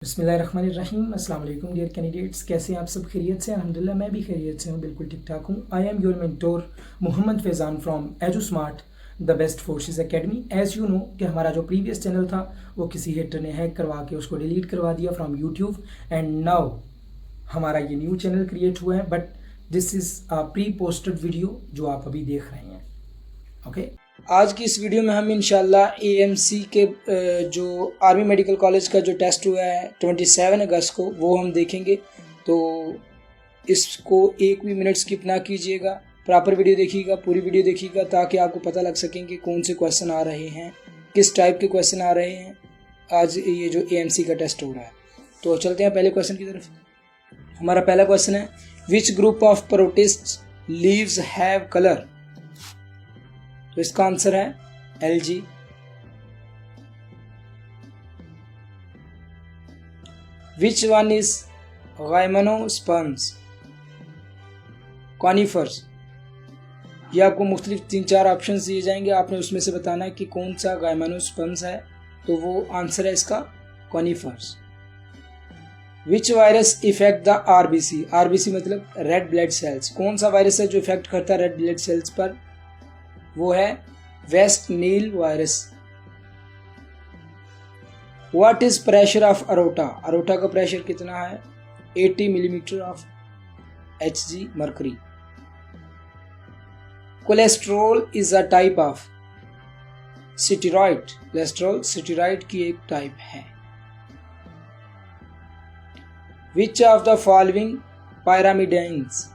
बिस्मिल्लाहिर्रहमानिर्रहीम। अस्सलाम वालेकुम डियर कैंडिडेट्स, कैसे हैं आप सब? खैरियत से? अल्हम्दुलिल्लाह मैं भी खैरियत से हूँ, बिल्कुल ठीक ठाक हूँ। I am your mentor Mohammad Faizan from Edu Smart the best forces academy. As you know कि हमारा जो प्रीवियस चैनल था वो किसी हेटर ने हैक करवा के उसको डिलीट करवा दिया फ्रॉम यूट्यूब, एंड नाउ हमारा ये न्यू चैनल क्रिएट हुआ है, but this is a pre posted video जो आप अभी देख रहे हैं। ओके, आज की इस वीडियो में हम इंशाल्लाह एएमसी के जो आर्मी मेडिकल कॉलेज का जो टेस्ट हुआ है 27 अगस्त को, वो हम देखेंगे। तो इसको एक भी मिनट स्किप ना कीजिएगा, प्रॉपर वीडियो देखिएगा, पूरी वीडियो देखिएगा, ताकि आपको पता लग सकेंगे कौन से क्वेश्चन आ रहे हैं, किस टाइप के क्वेश्चन आ रहे हैं आज ये जो एएमसी का टेस्ट हो रहा है। तो चलते हैं पहले क्वेश्चन की तरफ। हमारा पहला क्वेश्चन है, which group of protist leaves have colour? तो इसका आंसर है algae. Which one is gymnosperms? Conifers. ये आपको मुख्तलिफ 3-4 ऑप्शन दिए जाएंगे, आपने उसमें से बताना है कि कौन सा गाइमेनोस्पर्म्स है। तो वो आंसर है इसका conifers. Which virus effect the RBC? RBC मतलब रेड ब्लड सेल्स। कौन सा वायरस है जो इफेक्ट करता है रेड ब्लड सेल्स पर? वो है West Nile virus. What is pressure of aorta? Aorta का प्रेशर कितना है? 80 millimetre of Hg mercury. Cholesterol is a type of steroid. Cholesterol steroid की एक टाइप है। Which of the following pyrimidines?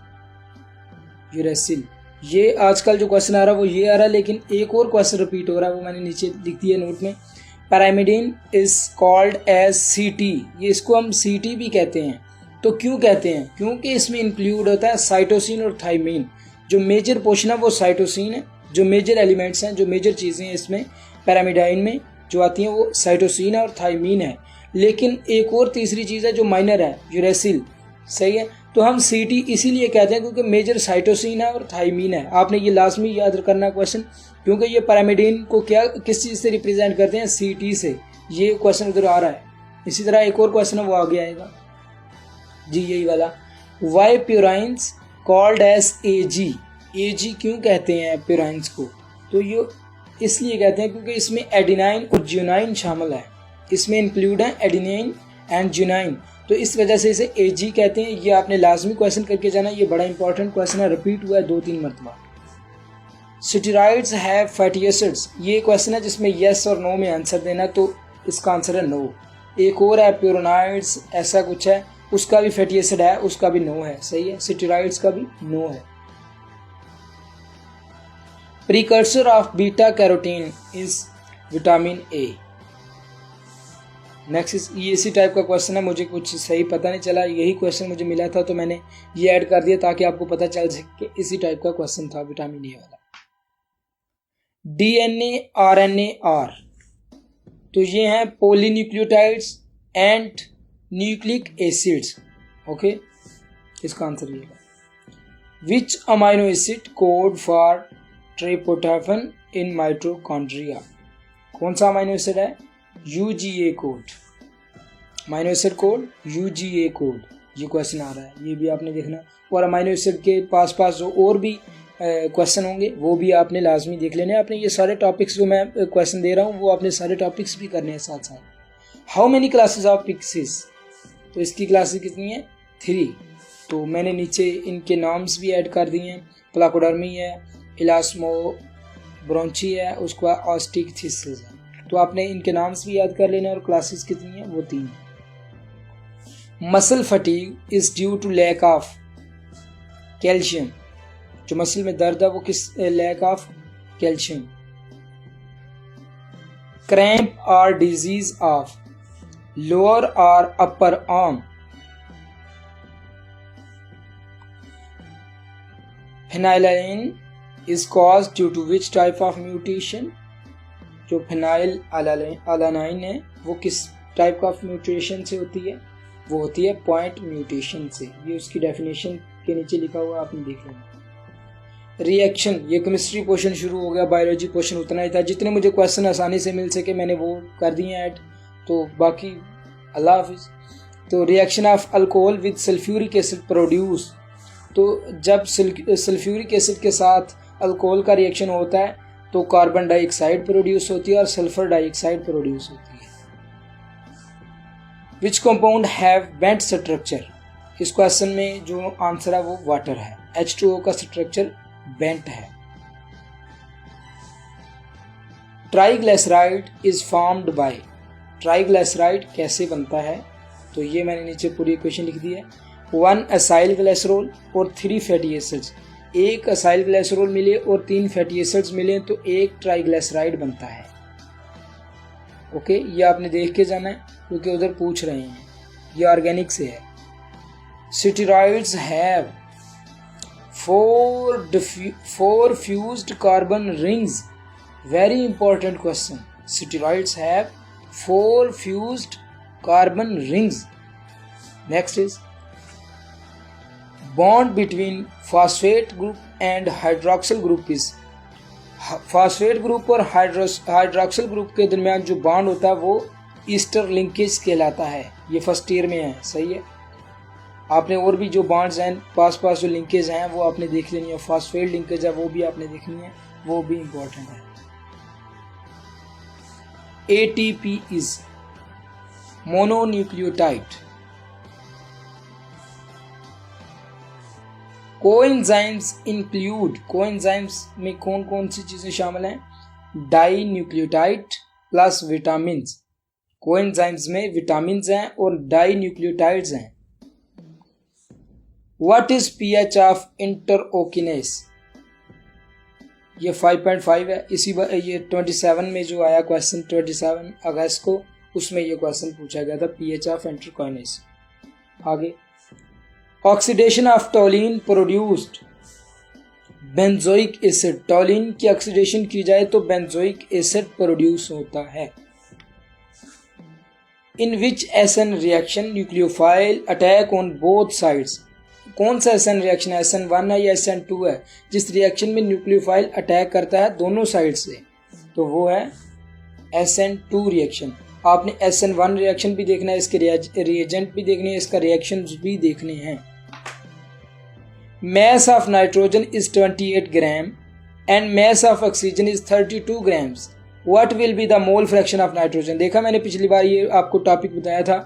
Uracil. ये आजकल जो क्वेश्चन आ रहा है वो ये आ रहा है, लेकिन एक और क्वेश्चन रिपीट हो रहा है, वो मैंने नीचे लिख दिया नोट में। पैरामिडीन इज कॉल्ड एज सीटी। ये इसको हम सीटी भी कहते हैं। तो क्यों कहते हैं? क्योंकि इसमें इंक्लूड होता है साइटोसिन और थाइमीन। जो मेजर पोर्शन है वो साइटोसिन है, जो मेजर एलिमेंट्स हैं, जो मेजर चीज़ें हैं इसमें पैरामिडाइन में जो आती हैं वो साइटोसिन है और थाइमीन है। लेकिन एक और तीसरी चीज़ है जो माइनर है, यूरेसिल। सही है। तो हम सीटी इसीलिए कहते हैं क्योंकि मेजर साइटोसिन है और थाइमीन है। आपने ये लाजमी याद करना क्वेश्चन, क्योंकि ये पैरामिडीन को किस चीज़ से रिप्रेजेंट करते हैं? सीटी से। ये क्वेश्चन उधर आ रहा है। इसी तरह एक और क्वेश्चन है वो आगे आएगा जी, यही वाला। वाई प्यूराइंस कॉल्ड एज एजी? एजी क्यों कहते हैं प्यूराइंस को? तो ये इसलिए कहते हैं क्योंकि इसमें एडिनाइन और ज्यूनाइन शामिल है। इसमें इंक्लूड है एडिनाइन एंड ज्यूनाइन, तो इस वजह से इसे एजी कहते हैं। ये आपने लाजमी क्वेश्चन करके जाना, ये बड़ा इंपॉर्टेंट क्वेश्चन है, रिपीट हुआ है 2-3 मरतबा। Steroids have fatty acids. ये क्वेश्चन है जिसमें यस और नो में आंसर देना, तो इसका आंसर है नो। एक और है प्यूरोनाइड्स, ऐसा कुछ है, उसका भी फैटी एसिड है, उसका भी नो है। सही है, स्टेरॉइड्स का भी नो है। Precursor of beta carotene is vitamin A. Next ये इसी टाइप का क्वेश्चन है, मुझे कुछ सही पता नहीं चला, यही क्वेश्चन मुझे मिला था तो मैंने ये ऐड कर दिया ताकि आपको पता चल सके कि इसी टाइप का क्वेश्चन था, विटामिन ए वाला। डीएनए, आरएनए, आर, तो ये हैं polynucleotides and nucleic acids. Okay, इसका आंसर ये है। Which amino acid code for tryptophan in mitochondria? कौन सा अमाइनो एसिड है? UGA code. Amino acid code UGA code. ये क्वेश्चन आ रहा है, ये भी आपने देखना। और अमाइनो एसिड के पास जो और भी क्वेश्चन होंगे वो भी आपने लाजमी देख लेने। आपने ये सारे टॉपिक्स जो मैं क्वेश्चन दे रहा हूँ वो आपने सारे टॉपिक्स भी करने हैं साथ साथ। How many classes of Pisces? तो इसकी क्लासेस कितनी है? 3। तो मैंने नीचे इनके नाम्स भी ऐड कर दिए हैं। प्लाकोडर्मी है, इलास्मो ब्रोंची है, उसका ऑस्टिक थीसिस है। तो आपने इनके नाम्स भी याद कर लेना और क्लासेस कितनी है वो 3। Muscle fatigue is due to lack of calcium. जो मसल में दर्द है वो किस लैक ऑफ कैल्शियम। क्रैम्प और डिजीज ऑफ लोअर और upper arm. Phenylalanine is caused due to which type of mutation? जो फिनाइल अलानाइन है वो किस टाइप ऑफ म्यूटेशन से होती है? वो होती है पॉइंट म्यूटेशन से। ये उसकी डेफिनेशन के नीचे लिखा हुआ, आपने देख लेना। रिएक्शन, ये केमिस्ट्री पोर्शन शुरू हो गया, बायोलॉजी पोर्शन उतना ही था। जितने मुझे क्वेश्चन आसानी से मिल सके मैंने वो कर दिए ऐड, तो बाकी अल्लाह हाफिज़। तो reaction of alcohol with sulphuric acid produce, तो जब सल्फ्यूरिक एसिड के साथ अल्कोहल का रिएक्शन होता है तो कार्बन डाइऑक्साइड प्रोड्यूस होती है और सल्फर डाइऑक्साइड प्रोड्यूस होती है। Which compound have bent structure, इस क्वेश्चन में जो आंसर है वो वाटर है। H2O का स्ट्रक्चर बेंट है। Triglyceride is formed by, triglyceride कैसे बनता है, तो ये मैंने नीचे पूरी इक्वेशन लिख दी है। 1 असाइल ग्लिसरॉल और 3 फैटी एसिड्स, एक असाइल ग्लिसरॉल मिले और 3 फैटी एसिड्स मिले तो एक ट्राइग्लिसराइड बनता है। ओके, ये आपने देख के जाना है क्योंकि उधर पूछ रहे हैं, ये ऑर्गेनिक से है। Steroids have 4 fused carbon rings, very important question. Steroids have 4 fused carbon rings. Next is bond between phosphate group and hydroxyl group is, phosphate group और hydroxyl group के दरमियान जो बॉन्ड होता है वो ईस्टर लिंकेज कहलाता है। ये फर्स्ट ईयर में है, सही है। आपने और भी जो बॉन्ड्स हैं पास पास जो लिंकेज हैं वो आपने देख लेनी है। फॉस्फेट लिंकेज है वो भी आपने देखनी है, वो भी इंपॉर्टेंट है। ATP is mononucleotide. Coenzymes include, coenzymes में कौन कौन सी चीजें शामिल हैं? Dinucleotide plus vitamins. Coenzymes में विटामिन्स हैं और डाई न्यूक्लियोटाइड्स हैं। What is pH of enterokinase, ये 5.5 है। इसी ये 27 में जो आया क्वेश्चन 27 अगस्त को, उसमें ये क्वेश्चन पूछा गया था, पीएच ऑफ इंटरओकिनेस। आगे, oxidation of toluene produced benzoic acid, toluene की ऑक्सीडेशन की जाए तो बेंजोइक एसिड प्रोड्यूस होता है। In which SN reaction nucleophile attack on both sides, कौन सा एसएन रिएक्शन है? SN1 है या SN2 है? जिस रिएक्शन में न्यूक्लियोफाइल अटैक करता है दोनों साइड से, तो वो है SN2 रिएक्शन। आपने SN1 रिएक्शन भी देखना है, इसके रिएजेंट भी देखने हैं, इसका रिएक्शंस भी देखने हैं। mass of nitrogen is 28 gram and mass of oxygen is 32 grams. What will be the mole fraction of nitrogen? देखा मैंने पिछली बार ये आपको टॉपिक बताया था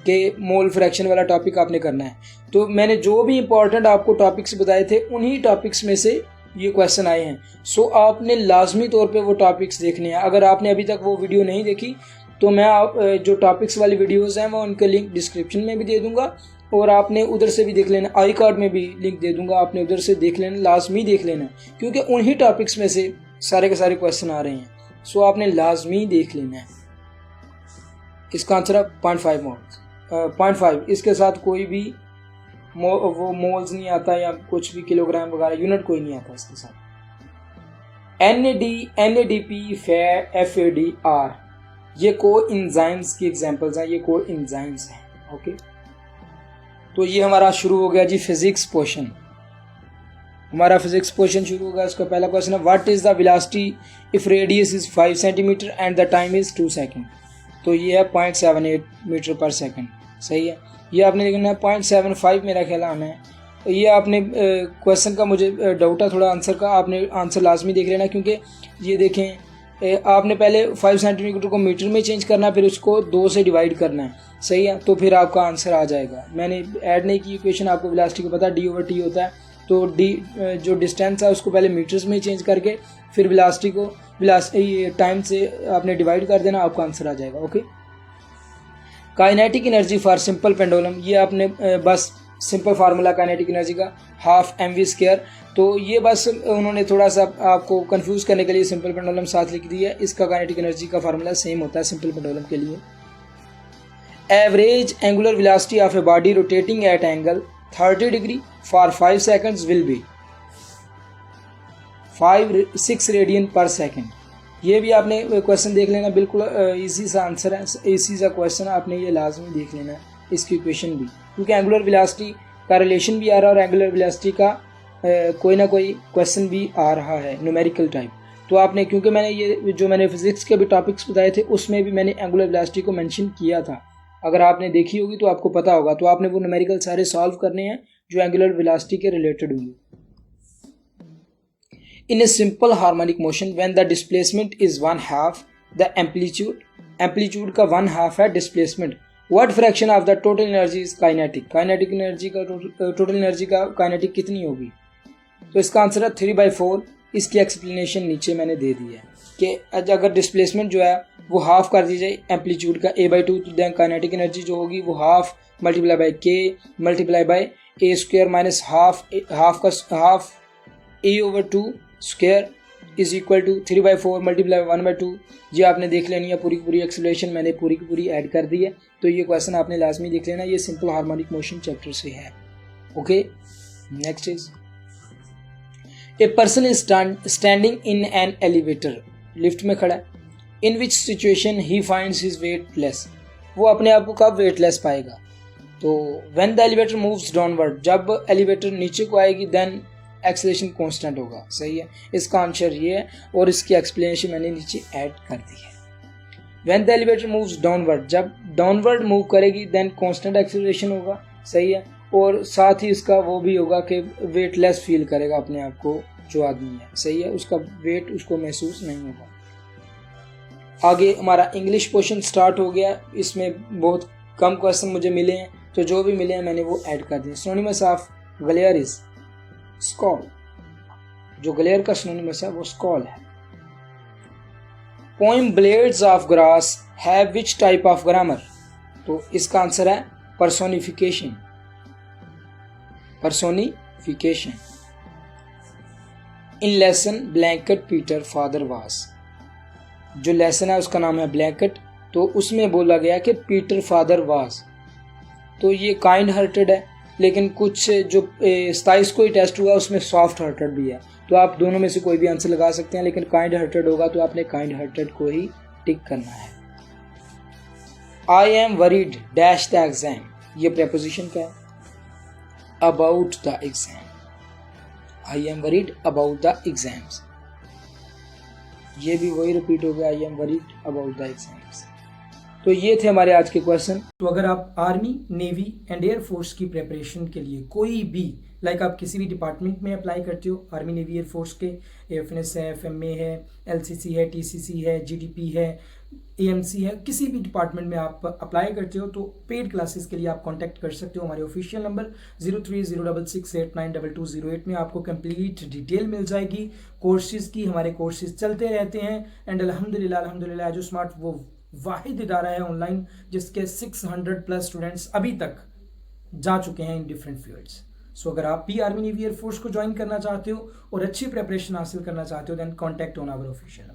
कि मोल फ्रैक्शन वाला टॉपिक आपने करना है। तो मैंने जो भी इंपॉर्टेंट आपको टॉपिक्स बताए थे उन्हीं टॉपिक्स में से ये क्वेश्चन आए हैं। सो आपने लाजमी तौर पे वो टॉपिक्स देखने हैं। अगर आपने अभी तक वो वीडियो नहीं देखी तो मैं जो टॉपिक्स वाली वीडियोस हैं वो उनके लिंक डिस्क्रिप्शन में भी दे दूंगा और आपने उधर से भी देख लेना। आई कार्ड में भी लिंक दे दूंगा, आपने उधर से देख लेना, लाजमी देख लेना, क्योंकि उन्हीं टॉपिक्स में से सारे के सारे क्वेश्चन आ रहे हैं। सो आपने लाजमी देख लेना है। इसका आंसर है 0.5 मोल्स, 0.5। इसके साथ कोई भी वो मोल्स नहीं आता या कुछ भी किलोग्राम वगैरह यूनिट कोई नहीं आता इसके साथ। NADP, FADR, ये कोएंजाइम्स की एग्जांपल्स हैं, ये कोएंजाइम्स हैं। ओके, तो ये हमारा शुरू हो गया जी फिजिक्स पोर्शन। हमारा फिजिक्स पोर्शन शुरू होगा। इसका पहला क्वेश्चन है, what is the velocity if radius is 5 centimetre and the time is 2 second. तो ये है 0.78 मीटर पर सेकंड, सही है। ये आपने देखना है 0.75 मेरा ख्याल आना है। ये आपने क्वेश्चन का मुझे डाउट है थोड़ा आंसर का, आपने आंसर लाजमी देख लेना, क्योंकि ये देखें आपने पहले 5 सेंटीमीटर को मीटर में चेंज करना है, फिर उसको 2 से डिवाइड करना है, सही है, तो फिर आपका आंसर आ जाएगा। मैंने ऐड नहीं की इक्वेशन, आपको वेलोसिटी को पता है d/t होता है, तो d जो डिस्टेंस है उसको पहले मीटर्स में चेंज करके फिर वेलोसिटी को टाइम से आपने डिवाइड कर देना, आपका आंसर आ जाएगा। Okay, kinetic energy for simple pendulum, ये आपने बस सिंपल फार्मूला काइनेटिक एनर्जी का 12 mv², तो ये बस उन्होंने थोड़ा सा आपको कंफ्यूज करने के लिए सिंपल पेंडुलम साथ लिख दिया है। इसका काइनेटिक एनर्जी का फार्मूला सेम होता है सिंपल पेंडुलम के लिए। Average angular velocity of a body rotating at angle 30 degree for 5 seconds will be 6 radian पर सेकेंड। ये भी आपने क्वेश्चन देख लेना, बिल्कुल इजी सा आंसर है, इजी सा क्वेश्चन, आपने ये लाजमी देख लेना है इसकी इक्वेशन भी, क्योंकि एंगुलर वेलोसिटी का रिलेशन भी आ रहा है और एंगुलर वेलोसिटी का कोई ना कोई क्वेश्चन भी आ रहा है न्यूमेरिकल टाइप। तो आपने, क्योंकि मैंने ये जो मैंने फिजिक्स के भी टॉपिक्स बताए थे उसमें भी मैंने एंगुलर वेलोसिटी को मेंशन किया था, अगर आपने देखी होगी तो आपको पता होगा, तो आपने वो न्यूमेरिकल सारे सॉल्व करने हैं जो एंगुलर वेलोसिटी के रिलेटेड होंगे। In a simple harmonic motion when the displacement is 1/2 the amplitude का 1/2 है displacement, what fraction of the total energy is kinetic, kinetic energy का टोटल एनर्जी का काइनेटिक कितनी होगी? तो इसका आंसर है 3/4। इसकी एक्सप्लेनेशन नीचे मैंने दे दी है कि अगर डिस्प्लेसमेंट जो है वो हाफ कर दी जाए एम्पलीट्यूड का a/2, तो देन काइनेटिक एनर्जी जो होगी वो half multiply by k multiply by a² minus half a/2 square is equal to 3/4 multiply 1/2। ये आपने देख लेनी है, पूरी पूरी एक्सप्लेनेशन मैंने पूरी की पूरी ऐड कर दी है। तो ये क्वेश्चन आपने लाजमी देख लेना, ये सिंपल हार्मोनिक मोशन चैप्टर से है। Okay, next is a person is standing in an elevator, lift में खड़ा है, in which situation he finds his weightless, वो अपने आप को कब वेटलेस पाएगा? तो when the elevator moves downward, जब एलिवेटर नीचे को आएगी देन एक्सेलरेशन कांस्टेंट होगा। सही है, इसका आंसर ये है और इसकी एक्सप्लेनेशन मैंने नीचे ऐड कर दी है। When the elevator moves downward, जब डाउनवर्ड मूव करेगी देन कांस्टेंट एक्सेलरेशन होगा। सही है, और साथ ही इसका वो भी होगा कि वेटलेस फील करेगा अपने आप को जो आदमी है। सही है, उसका वेट उसको महसूस नहीं होगा। आगे हमारा इंग्लिश पोर्शन स्टार्ट हो गया, इसमें बहुत कम क्वेश्चन मुझे मिले हैं, तो जो भी मिले हैं मैंने वो ऐड कर दिए। सिनोनिमस ऑफ ग्लेयर इज स्कॉल, जो ग्लेयर का सिनोनिमस है वो स्कॉल है। Poem blades of grass have which type of grammar, तो इसका आंसर है पर्सोनिफिकेशन, पर्सोनिफिकेशन। इन लेसन ब्लैंकेट पीटर फादर वास, जो लेसन है उसका नाम है ब्लैंकेट, तो उसमें बोला गया कि पीटर फादर वास, तो ये काइंड हार्टेड है, लेकिन कुछ जो 27 को ही टेस्ट हुआ उसमें सॉफ्ट हार्टेड भी है, तो आप दोनों में से कोई भी आंसर लगा सकते हैं, लेकिन काइंड हार्टेड होगा तो आपने काइंड हार्टेड को ही टिक करना है। I am worried dash the exam, ये प्रेपोजिशन का है, about the exam, I am worried about the exams, ये भी वही रिपीट हो गया, I am worried about the exams. तो ये थे हमारे आज के क्वेश्चन। तो अगर आप army, navy and air force की प्रिपरेशन के लिए कोई भी आप किसी भी डिपार्टमेंट में अप्लाई करते हो, आर्मी, नेवी, एयर फोर्स के, एफएनएस है, एफएमए है, एलसीसी है, टीसीसी है, जीडीपी है, एएमसी है, किसी भी डिपार्टमेंट में आप अप्लाई करते हो तो पेड क्लासेस के लिए आप कांटेक्ट कर सकते हो। हमारे ऑफिशियल नंबर 0306689208 में आपको कंप्लीट डिटेल मिल जाएगी कोर्सेज की। हमारे कोर्सेज चलते रहते हैं एंड अल्हम्दुलिल्लाह जो स्मार्ट वो वाहिद इदारा है ऑनलाइन जिसके 600+ स्टूडेंट्स अभी तक जा चुके हैं इन डिफरेंट फील्ड्स। सो अगर आप भी आर्मी, नेवी, एयर फोर्स को ज्वाइन करना चाहते हो और अच्छी प्रिपरेशन हासिल करना चाहते हो then contact on our official.